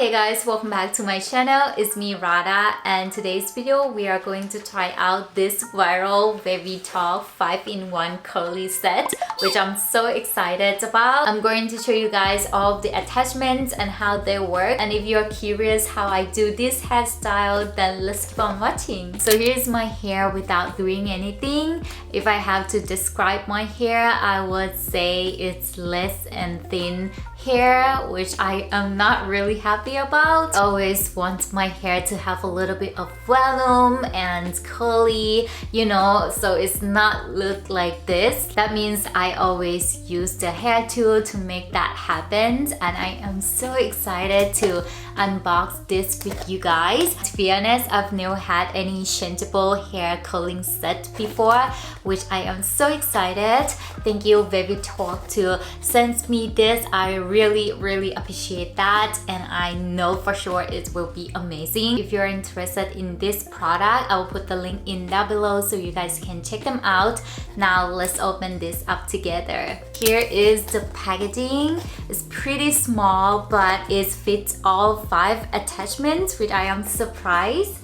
Hey guys, welcome back to my channel. It's me Rada, and today's video we are going to try out this viral Wavytalk 5-in-1 curly set, which I'm so excited about. I'm going to show you guys all of the attachments and how they work, and if you're curious how I do this hairstyle, then let's keep on watching. So here's my hair without doing anything. If I have to describe my hair, I would say it's less and thin hair, which I am not really happy about. I always want my hair to have a little bit of volume and curly, you know, so it's not look like this. That means I always use the hair tool to make that happen, and I am so excited to unbox this with you guys. To be honest, I've never had any changeable hair curling set before, which I am so excited. Thank you Wavytalk to send me this. I really appreciate that, and I know for sure it will be amazing. If you're interested in this product, I will put the link in down below so you guys can check them out. Now let's open this up together. Here is the packaging. It's pretty small, but it fits all 5 attachments, which I am surprised.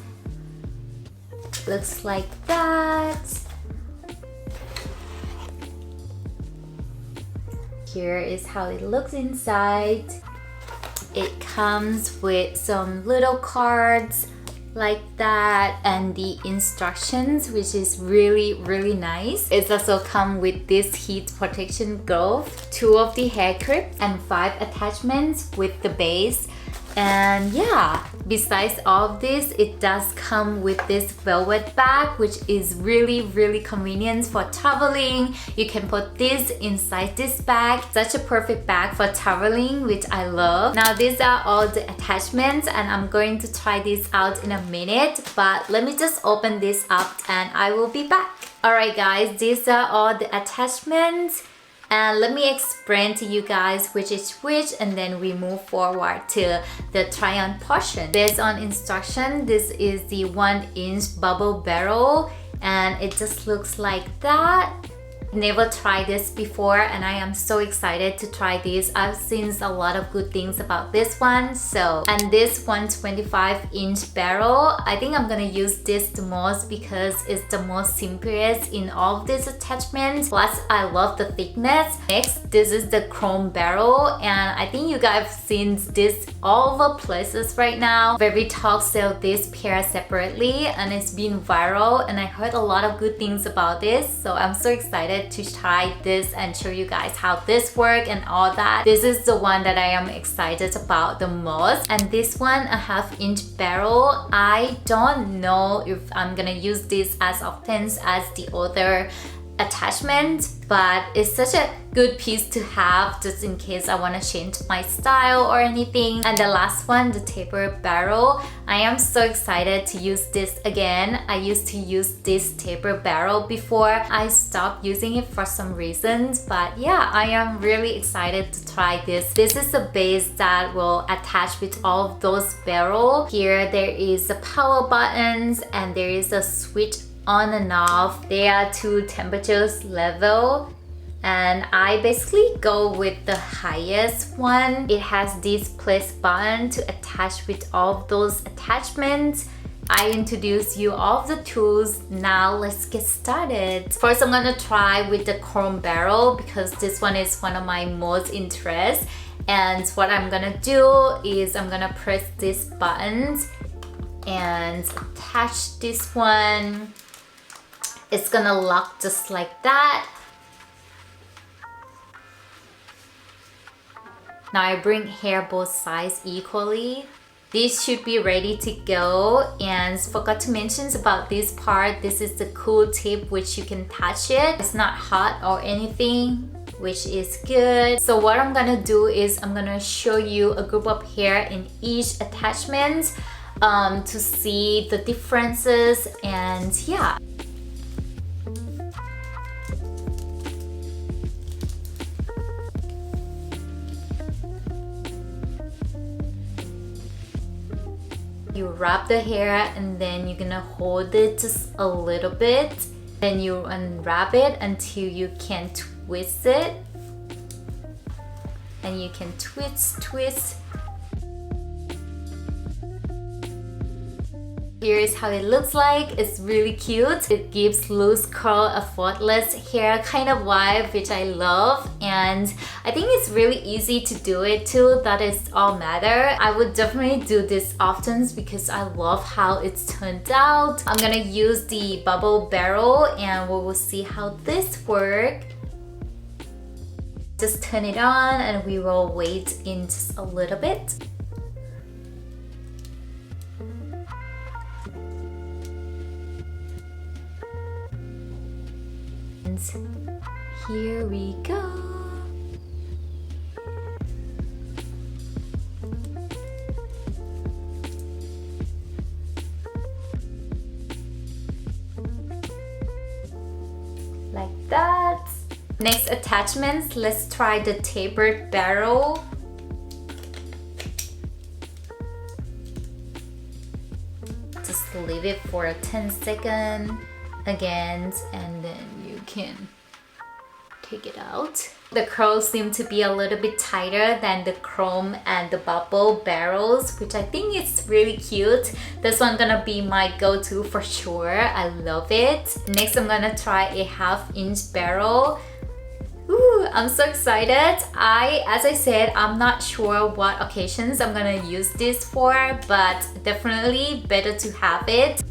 Looks like that. Here is how it looks inside. It comes with some little cards like that and the instructions, which is really nice. It's also come with this heat protection glove, 2 of the hair clips, and 5 attachments with the base. And yeah, besides all of this, it does come with this velvet bag, which is really convenient for traveling. You can put this inside this bag. Such a perfect bag for traveling, which I love. Now these are all the attachments, and I'm going to try this out in a minute, but let me just open this up and I will be back. Alright guys, these are all the attachments. And let me explain to you guys which is which, and then we move forward to the try-on portion. Based on instruction, this is the 1-inch bubble barrel, and it just looks like that. Never tried this before, and I am so excited to try this. I've seen a lot of good things about this one. And this 125-inch barrel, I think I'm gonna use this the most because it's the most simplest in all of these attachments. Plus, I love the thickness. Next, this is the chrome barrel, and I think you guys have seen this all over places right now. Wavytalk sell this pair separately, and it's been viral, and I heard a lot of good things about this, so I'm so excited to try this and show you guys how this works and all that. This is the one that I am excited about the most. And this one, a 1/2-inch barrel, I don't know if I'm gonna use this as often as the other attachment, but it's such a good piece to have just in case I want to change my style or anything. And the last one, the taper barrel, I am so excited to use this again. I used to use this taper barrel before. I stopped using it for some reasons, but yeah, I am really excited to try this. This is a base that will attach with all of those barrels. Here there is the power buttons, and there is a switch on and off. There are 2 temperatures level, and I basically go with the highest one. It has this place button to attach with all of those attachments. I introduce you all of the tools. Now let's get started. First, I'm gonna try with the chrome barrel because this one is one of my most interest. And what I'm gonna do is I'm gonna press these buttons and attach this one. It's gonna lock just like that. Now I bring hair both sides equally. This should be ready to go, and forgot to mention about this part. This is the cool tip which you can touch it. It's not hot or anything, which is good. So what I'm gonna do is I'm gonna show you a group of hair in each attachment to see the differences, and yeah. You wrap the hair, and then you're gonna hold it just a little bit. Then you unwrap it until you can twist it. And you can twist. here is how it looks like. It's really cute. It gives loose curl, effortless hair kind of vibe, which I love. And I think it's really easy to do it too. That is all matter. I would definitely do this often because I love how it's turned out. I'm gonna use the bubble barrel and we will see how this works. Just turn it on and we will wait in just a little bit. And here we go. Like that. Next attachments, let's try the tapered barrel. Just leave it for 10 seconds again, and then you can take it out. The curls seem to be a little bit tighter than the chrome and the bubble barrels, which I think is really cute. This one gonna be my go-to for sure. I love it. Next, I'm gonna try a 1/2-inch barrel. Ooh, I'm so excited. As I said, I'm not sure what occasions I'm gonna use this for, but definitely better to have it.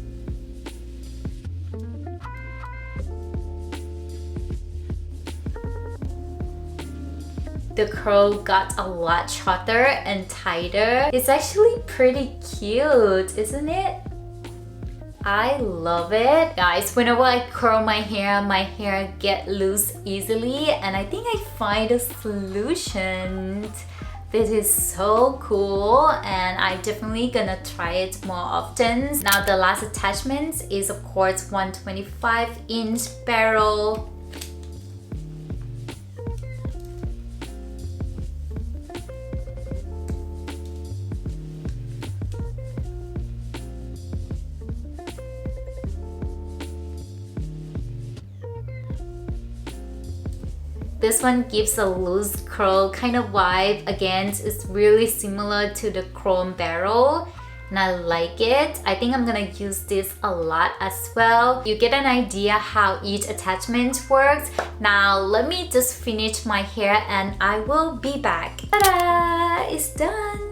The curl got a lot shorter and tighter. It's actually pretty cute, isn't it? I love it. Guys, whenever I curl my hair get loose easily, and I think I find a solution. This is so cool and I definitely gonna try it more often. Now the last attachment is of course 125-inch barrel. This one gives a loose curl kind of vibe. Again, it's really similar to the chrome barrel and I like it. I think I'm gonna use this a lot as well. You get an idea how each attachment works. Now let me just finish my hair and I will be back. Ta-da! It's done!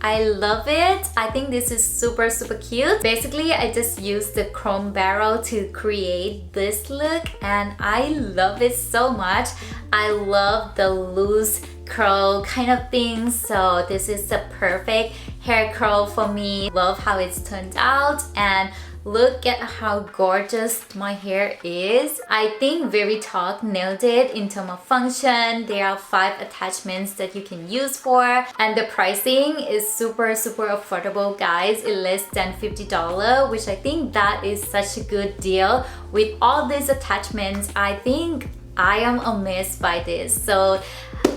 I love it. I think this is super cute. Basically, I just used the chrome barrel to create this look and I love it so much. I love the loose curl kind of thing, so this is the perfect hair curl for me. Love how it's turned out and look at how gorgeous my hair is. I think Wavytalk nailed it in terms of function. There are 5 attachments that you can use for and the pricing is super affordable, guys. It's less than $50, which I think that is such a good deal. With all these attachments, I think I am amazed by this. So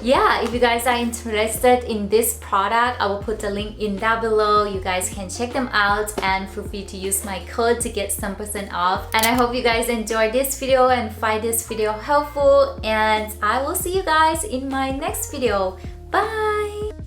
yeah, if you guys are interested in this product, I will put the link in down below. You guys can check them out and feel free to use my code to get some % off. And I hope you guys enjoyed this video and find this video helpful, and I will see you guys in my next video. Bye!